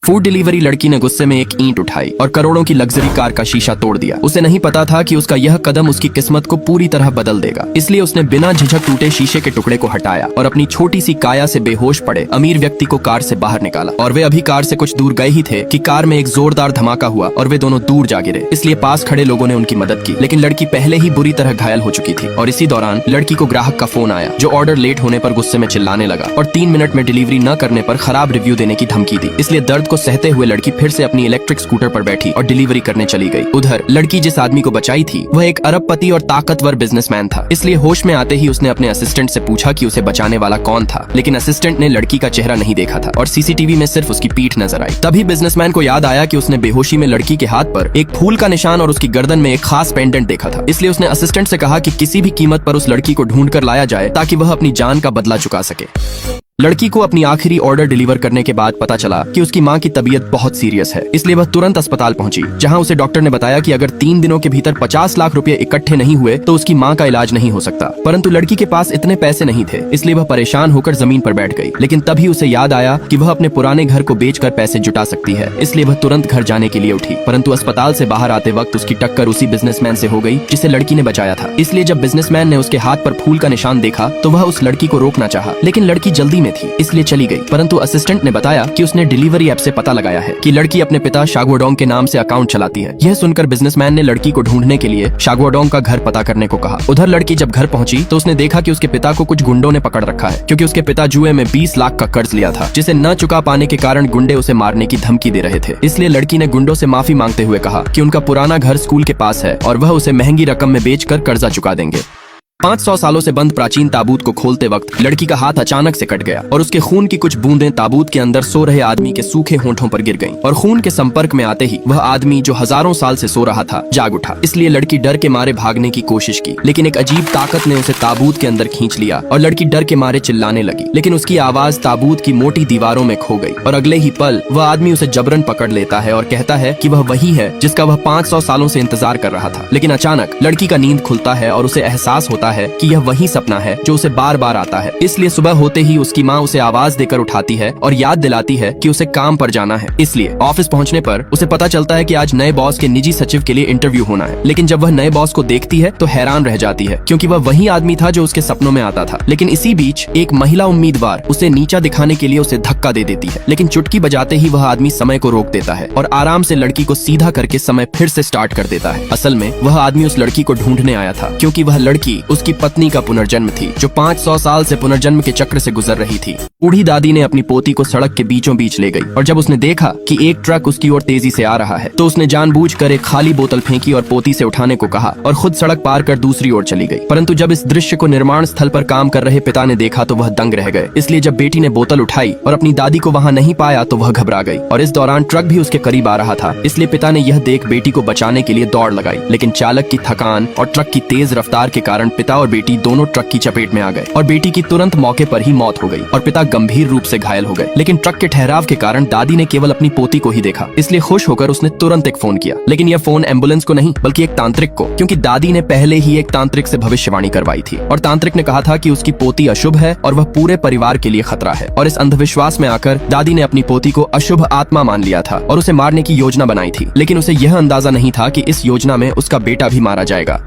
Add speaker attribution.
Speaker 1: Food delivery लड़की ने गुस्से में एक ईंट उठाई और करोड़ों की लग्जरी कार का शीशा तोड़ दिया। उसे नहीं पता था कि उसका यह कदम उसकी किस्मत को पूरी तरह बदल देगा, इसलिए उसने बिना झिझक टूटे शीशे के टुकड़े को हटाया और अपनी छोटी सी काया से बेहोश पड़े अमीर व्यक्ति को कार से बाहर निकाला। और वे अभी कार से कुछ दूर गए ही थे कि कार में एक जोरदार धमाका हुआ और वे दोनों दूर जा गिरे। इसलिए पास खड़े लोगों ने उनकी मदद की, लेकिन लड़की पहले ही बुरी तरह घायल हो चुकी थी। और इसी दौरान लड़की को ग्राहक का फोन आया, जो ऑर्डर लेट होने पर गुस्से में चिल्लाने लगा और 3 मिनट में डिलीवरी न करने पर खराब रिव्यू देने की धमकी दी। इसलिए दर्द को सहते हुए लड़की फिर से अपनी इलेक्ट्रिक स्कूटर पर बैठी और डिलीवरी करने चली गई। उधर लड़की जिस आदमी को बचाई थी वह एक अरबपति और ताकतवर बिजनेसमैन था। इसलिए होश में आते ही उसने अपने असिस्टेंट से पूछा कि उसे बचाने वाला कौन था, लेकिन असिस्टेंट ने लड़की का चेहरा नहीं देखा था और सीसीटीवी में सिर्फ उसकी पीठ नजर आई। तभी बिजनेसमैन को याद आया कि उसने बेहोशी में लड़की के हाथ पर एक फूल का निशान और उसकी गर्दन में एक खास पेंडेंट देखा था। इसलिए उसने असिस्टेंट से कहा कि किसी भी कीमत पर उस लड़की को ढूंढ कर लाया जाए ताकि वह अपनी जान का बदला चुका सके। लड़की को अपनी आखिरी ऑर्डर डिलीवर करने के बाद पता चला कि उसकी मां की तबीयत बहुत सीरियस है, इसलिए वह तुरंत अस्पताल पहुंची, जहां उसे डॉक्टर ने बताया कि अगर 3 दिनों के भीतर 50 लाख रुपए इकट्ठे नहीं हुए तो उसकी मां का इलाज नहीं हो सकता। परंतु लड़की के पास इतने पैसे नहीं थे, इसलिए वह परेशान होकर जमीन पर बैठ गई। लेकिन तभी उसे याद आया कि वह अपने पुराने घर को बेचकर पैसे जुटा सकती है, इसलिए वह तुरंत घर जाने के लिए उठी। परंतु अस्पताल से बाहर आते वक्त उसकी टक्कर उसी बिजनेसमैन से हो गई जिसे लड़की ने बचाया था। इसलिए जब बिजनेसमैन ने उसके हाथ पर फूल का निशान देखा तो वह उस लड़की को रोकना चाहा, लेकिन लड़की जल्दी में थी, इसलिए चली गई। परंतु असिस्टेंट ने बताया कि उसने डिलीवरी ऐप से पता लगाया है कि लड़की अपने पिता शागवोडोंग के नाम से अकाउंट चलाती है। यह सुनकर बिजनेसमैन ने लड़की को ढूंढने के लिए शागवोडोंग का घर पता करने को कहा। उधर लड़की जब घर पहुंची तो उसने देखा कि उसके पिता को कुछ गुंडों ने पकड़ रखा है, क्योंकि उसके पिता जुए में 20 लाख का कर्ज लिया था, जिसे न चुका पाने के कारण गुंडे उसे मारने की धमकी दे रहे थे। इसलिए लड़की ने गुंडों से माफी मांगते हुए कहा कि उनका पुराना घर स्कूल के पास है और वह उसे महंगी रकम में बेचकर कर्जा चुका देंगे। 500 सालों से बंद प्राचीन ताबूत को खोलते वक्त लड़की का हाथ अचानक से कट गया और उसके खून की कुछ बूंदें ताबूत के अंदर सो रहे आदमी के सूखे होंठों पर गिर गईं और खून के संपर्क में आते ही वह आदमी जो हजारों साल से सो रहा था जाग उठा। इसलिए लड़की डर के मारे भागने की कोशिश की, लेकिन एक अजीब ताकत ने उसे ताबूत के अंदर खींच लिया और लड़की डर के मारे चिल्लाने लगी, लेकिन उसकी आवाज ताबूत की मोटी दीवारों में खो गई और अगले ही पल वह आदमी उसे जबरन पकड़ लेता है और कहता है कि वह वही है जिसका वह 500 सालों से इंतजार कर रहा था। लेकिन अचानक लड़की का नींद खुलता है और उसे एहसास होता है कि यह वही सपना है जो उसे बार बार आता है। इसलिए सुबह होते ही उसकी माँ उसे आवाज देकर उठाती है और याद दिलाती है कि उसे काम पर जाना है। इसलिए ऑफिस पहुंचने पर उसे पता चलता है कि आज नए बॉस के निजी सचिव के लिए इंटरव्यू होना है। लेकिन जब वह नए बॉस को देखती है तो हैरान रह जाती है, क्योंकि वह वही आदमी था जो उसके सपनों में आता था। लेकिन इसी बीच एक महिला उम्मीदवार उसे नीचा दिखाने के लिए उसे धक्का दे देती है, लेकिन चुटकी बजाते ही वह आदमी समय को रोक देता है और आराम से लड़की को सीधा करके समय फिर से स्टार्ट कर देता है। असल में वह आदमी उस लड़की को ढूंढने आया था, क्योंकि वह लड़की उसकी पत्नी का पुनर्जन्म थी, जो 500 साल से पुनर्जन्म के चक्र से गुजर रही थी। बूढ़ी दादी ने अपनी पोती को सड़क के बीचों बीच ले गई और जब उसने देखा कि एक ट्रक उसकी ओर तेजी से आ रहा है तो उसने जानबूझकर एक खाली बोतल फेंकी और पोती से उठाने को कहा और खुद सड़क पार कर दूसरी ओर चली गई। परंतु जब इस दृश्य को निर्माण स्थल पर काम कर रहे पिता ने देखा तो वह दंग रह गए। इसलिए जब बेटी ने बोतल उठाई और अपनी दादी को वहां नहीं पाया तो वह घबरा गई और इस दौरान ट्रक भी उसके करीब आ रहा था। इसलिए पिता ने यह देख बेटी को बचाने के लिए दौड़ लगाई, लेकिन चालक की थकान और ट्रक की तेज रफ्तार के कारण पिता और बेटी दोनों ट्रक की चपेट में आ गए और बेटी की तुरंत मौके पर ही मौत हो गई और पिता गंभीर रूप से घायल हो गए। लेकिन ट्रक के ठहराव के कारण दादी ने केवल अपनी पोती को ही देखा, इसलिए खुश होकर उसने तुरंत एक फोन किया। लेकिन यह फोन एम्बुलेंस को नहीं बल्कि एक तांत्रिक को, क्योंकि दादी ने पहले ही एक तांत्रिक से भविष्यवाणी करवाई थी और तांत्रिक ने कहा था कि उसकी पोती अशुभ है और वह पूरे परिवार के लिए खतरा है। और इस अंधविश्वास में आकर दादी ने अपनी पोती को अशुभ आत्मा मान लिया था और उसे मारने की योजना बनाई थी, लेकिन उसे यह अंदाजा नहीं था कि इस योजना में उसका बेटा भी मारा जाएगा।